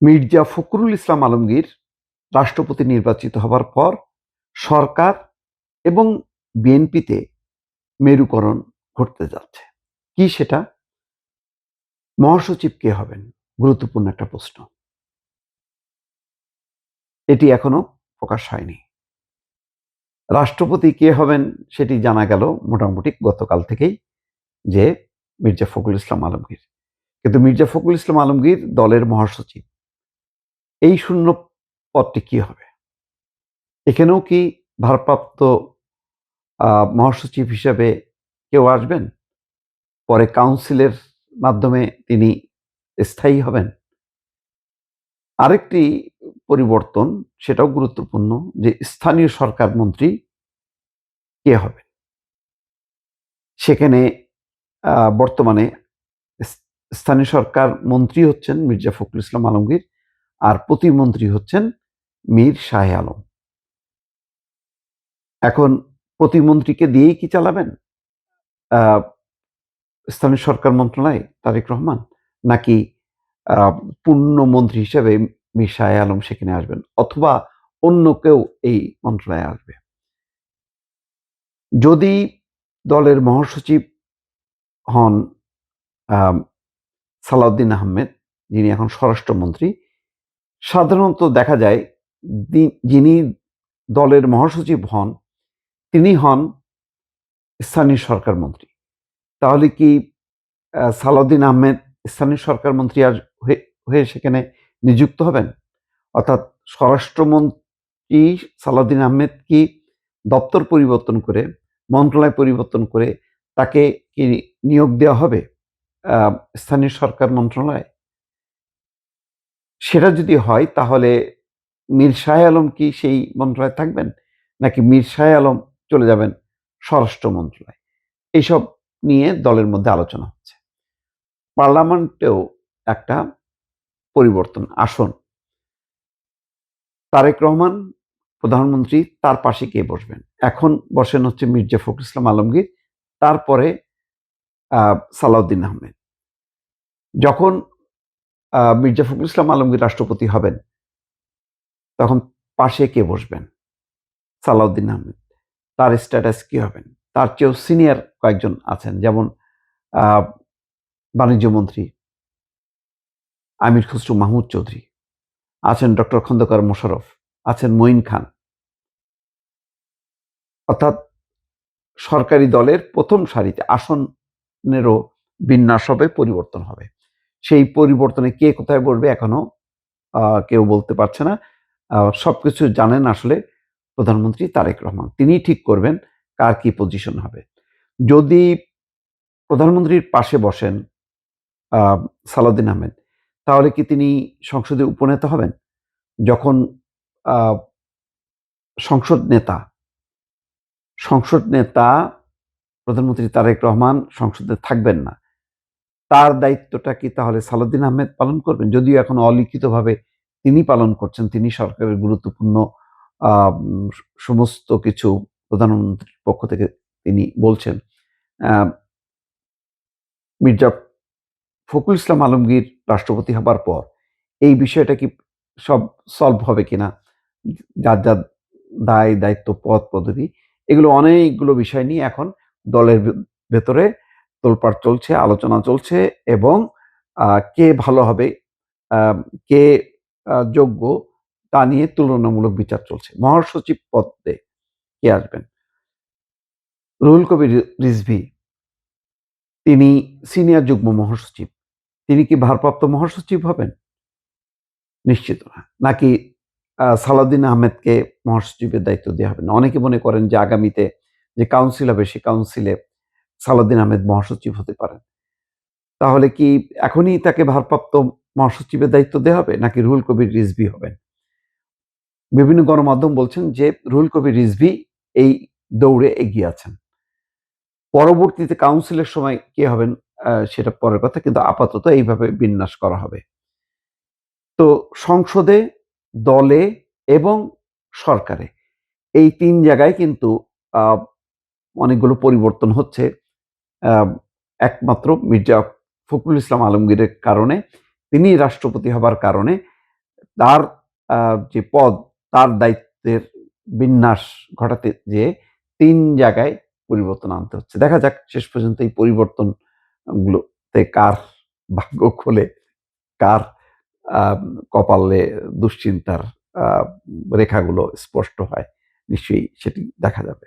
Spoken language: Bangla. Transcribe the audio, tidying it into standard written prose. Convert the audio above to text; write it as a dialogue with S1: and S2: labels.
S1: মির্জা ফখরুল ইসলাম আলমগীর রাষ্ট্রপতি নির্বাচিত হবার পর সরকার এবং বিএনপিতে মেরুকরণ ঘটতে যাচ্ছে। কি সেটা? মহাসচিব কে হবেন? গুরুত্বপূর্ণ একটা প্রশ্ন। এটি এখনো প্রকাশ হয়নি। রাষ্ট্রপতি কে হবেন সেটি জানা গেল মোটামুটি গতকাল থেকেই, যে মির্জা ফখরুল ইসলাম আলমগীর। কিন্তু মির্জা ফখরুল ইসলাম আলমগীর দলের মহাসচিব, এই শূন্য পদটি কি হবে? এখানেও কি ভারপ্রাপ্ত মহাসচিব হিসেবে কেউ আসবেন? পরে কাউন্সিলের মাধ্যমে তিনি স্থায়ী হবেন? আরেকটি পরিবর্তন, সেটাও গুরুত্বপূর্ণ, যে স্থানীয় সরকার মন্ত্রী কে হবে? সেখানে বর্তমানে স্থানীয় সরকার মন্ত্রী হচ্ছেন মির্জা ফখরুল ইসলাম আলমগীর, আর প্রতিমন্ত্রী হচ্ছেন মীর শাহ আলম। এখন প্রতিমন্ত্রীকে দিয়েই কি চালাবেন স্থানীয় সরকার মন্ত্রণালয় তারেক রহমান, নাকি পূর্ণ মন্ত্রী হিসেবে মীর শাহ আলম সেখানে আসবেন, অথবা অন্য কেউ এই মন্ত্রণালয়ে আসবে? যদি দলের মহাসচিব হন সালাউদ্দিন আহমেদ, যিনি এখন স্বরাষ্ট্রমন্ত্রী, সাধারণত দেখা যায় যিনি দলের মহাসচিব হন তিনি হন স্থানীয় সরকার মন্ত্রী। তাহলে কি সালাউদ্দিন আহমেদ স্থানীয় সরকার মন্ত্রী হয়ে সেখানে নিযুক্ত হবেন? অর্থাৎ স্বরাষ্ট্রমন্ত্রী সালাউদ্দিন আহমেদ কি দপ্তর পরিবর্তন করে, মন্ত্রণালয় পরিবর্তন করে তাকে কি নিয়োগ দেওয়া হবে স্থানীয় সরকার মন্ত্রণালয়ে? সেটা যদি হয় তাহলে মীর শাহ আলম কি সেই মন্ত্রণালয়ে থাকবেন, নাকি মীর শাহ আলম চলে যাবেন স্বরাষ্ট্র মন্ত্রণালয়? এইসব নিয়ে দলের মধ্যে আলোচনা হচ্ছে। পার্লামেন্টেও একটা পরিবর্তন আসন। তারেক রহমান প্রধানমন্ত্রী, তার পাশে কে বসবেন? এখন বসেন হচ্ছে মির্জা ফখরুল ইসলাম আলমগীর, তারপরে সালাউদ্দিন আহমেদ। যখন মির্জা ফখরুল ইসলাম আলমগীর রাষ্ট্রপতি হবেন, তখন পাশে কে বসবেন? সালাউদ্দিন আহমেদ। তার স্ট্যাটাস কি হবেন? তার চেয়েও সিনিয়র কয়েকজন আছেন, যেমন বাণিজ্য মন্ত্রী আমির খসরু মাহমুদ চৌধুরী, আছেন ডক্টর খন্দকার মোশাররফ, আছেন মঈন খান। অর্থাৎ সরকারি দলের প্রথম সারিতে আসনেরও বিন্যাস হবে, পরিবর্তন হবে। সেই পরিবর্তনে কে কোথায় বসবে এখনো কেউ বলতে পারছে না। সবকিছু জানেন আসলে প্রধানমন্ত্রী তারেক রহমান। তিনিই ঠিক করবেন কার কি পজিশন হবে। যদি প্রধানমন্ত্রীর পাশে বসেন সালাউদ্দিন আহমেদ, তাহলে কি তিনি সংসদে উপনেতা হবেন? যখন সংসদ নেতা প্রধানমন্ত্রী তারেক রহমান সংসদে থাকবেন না, তার দায়িত্বটা কি তাহলে সালাউদ্দিন আহমেদ পালন করবেন? যদিও এখন অলিখিতভাবে তিনি পালন করছেন, তিনি সরকারের গুরুত্বপূর্ণ সমস্ত কিছু প্রধানমন্ত্রীর পক্ষ থেকে তিনি বলছেন। মির্জা ফখরুল ইসলাম আলমগীর রাষ্ট্রপতি হবার পর এই বিষয়টা কি সব সলভ হবে কিনা, যার যার দায় দায়িত্ব পদ পদবি, এগুলো অনেকগুলো বিষয় নিয়ে এখন দলের ভেতরে তোলপাড় চলছে, আলোচনা চলছে, এবং কে ভালো হবে, কে যোগ্য, তা নিয়ে তুলনামূলক বিচার চলছে। মহাসচিব পদে কে আসবেন? রুহুল কবির রিজভী, তিনি সিনিয়র যুগ্ম মহাসচিব। তিনি কি ভারপ্রাপ্ত মহাসচিব হবেন? নিশ্চিত না। নাকি সালাউদ্দিন আহমেদকে মহাসচিবের দায়িত্ব দেওয়া হবে না? অনেকে মনে করেন যে আগামীতে যে কাউন্সিল হবে, সেই কাউন্সিলে সালাউদ্দিন আহমেদ মহাসচিব হতে পারেন। তাহলে কি এখনই তাকে ভারপ্রাপ্ত মহাসচিবের দায়িত্ব দেওয়া হবে, নাকি রুহুল কবির রিজভী হবেন? বিভিন্ন গণমাধ্যম বলছেন যে রুহুল কবির রিজভী এই দৌড়ে এগিয়ে আছেন। পরবর্তীতে কাউন্সিলের সময় কে হবেন সেটা পরের কথা, কিন্তু আপাতত এইভাবে বিন্যাস করা হবে। তো সংসদে, দলে এবং সরকারে, এই ৩ জায়গায় কিন্তু আ অনেকগুলো পরিবর্তন হচ্ছে আ একমাত্র মির্জা ফখরুল ইসলাম আলমগীরের কারণে। তিনি রাষ্ট্রপতি হবার কারণে তার যে পদ, তার দায়িত্বের বিন্যাস ঘটাতে যেয়ে ৩ জায়গায় পরিবর্তন আনতে হচ্ছে। দেখা যাক শেষ পর্যন্ত এই পরিবর্তনগুলোতে কার ভাগ্য খোলে, কার আ কপালে দুশ্চিন্তার আ রেখাগুলো স্পষ্ট হয়। নিশ্চয়ই সেটি দেখা যাবে।